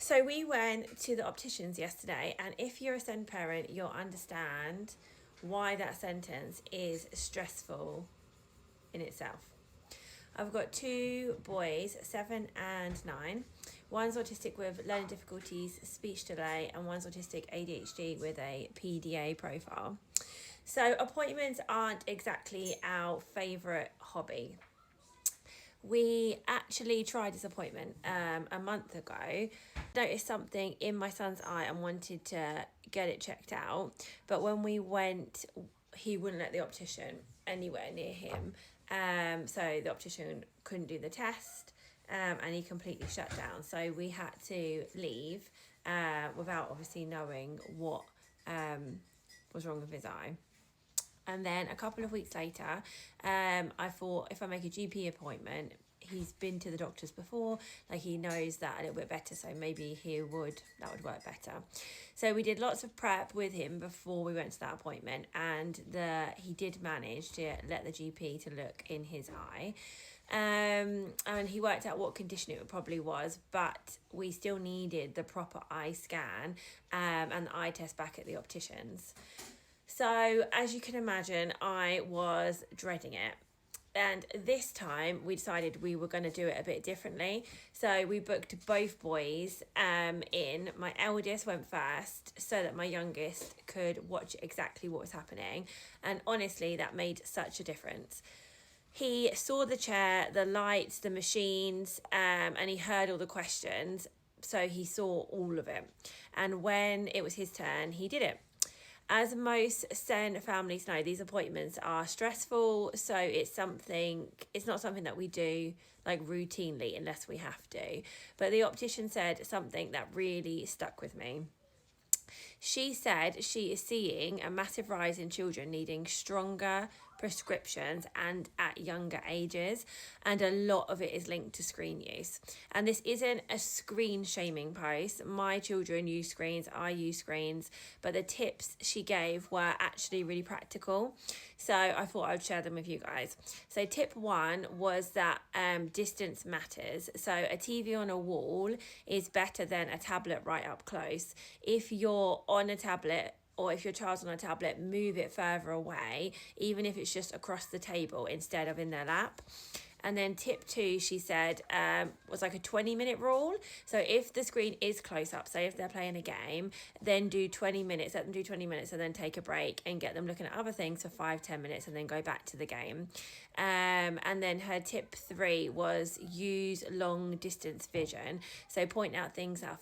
So we went to the opticians yesterday, and if you're a SEND parent, you'll understand why that sentence is stressful in itself. I've got two boys, 7 and 9. One's autistic with learning difficulties, speech delay, and one's autistic ADHD with a PDA profile. So appointments aren't exactly our favourite hobby. We actually tried this appointment a month ago. Noticed something in my son's eye and wanted to get it checked out. But when we went, he wouldn't let the optician anywhere near him. So the optician couldn't do the test and he completely shut down. So we had to leave without obviously knowing what was wrong with his eye. And then a couple of weeks later, I thought if I make a GP appointment, he's been to the doctors before, like he knows that a little bit better, so maybe that would work better. So we did lots of prep with him before we went to that appointment, and he did manage to let the GP to look in his eye. And he worked out what condition it probably was, but we still needed the proper eye scan and the eye test back at the opticians. So, as you can imagine, I was dreading it. And this time we decided we were going to do it a bit differently. So we booked both boys in. My eldest went first so that my youngest could watch exactly what was happening. And honestly, that made such a difference. He saw the chair, the lights, the machines, and he heard all the questions. So he saw all of it. And when it was his turn, he did it. As most SEN families know, these appointments are stressful, so it's not something that we do like routinely unless we have to. But the optician said something that really stuck with me. She said she is seeing a massive rise in children needing stronger prescriptions and at younger ages, and a lot of it is linked to screen use. And this isn't a screen shaming post. My children use screens, I use screens, but the tips she gave were actually really practical, so I thought I would share them with you guys. So tip 1 was that distance matters. So a TV on a wall is better than a tablet right up close. If you're on a tablet, or if your child's on a tablet, move it further away, even if it's just across the table instead of in their lap. And then tip 2, she said, was like a 20-minute rule. So if the screen is close up, say if they're playing a game, then do 20 minutes, let them do 20 minutes and then take a break and get them looking at other things for 5-10 minutes and then go back to the game. And then her tip 3 was use long distance vision. So point out things that are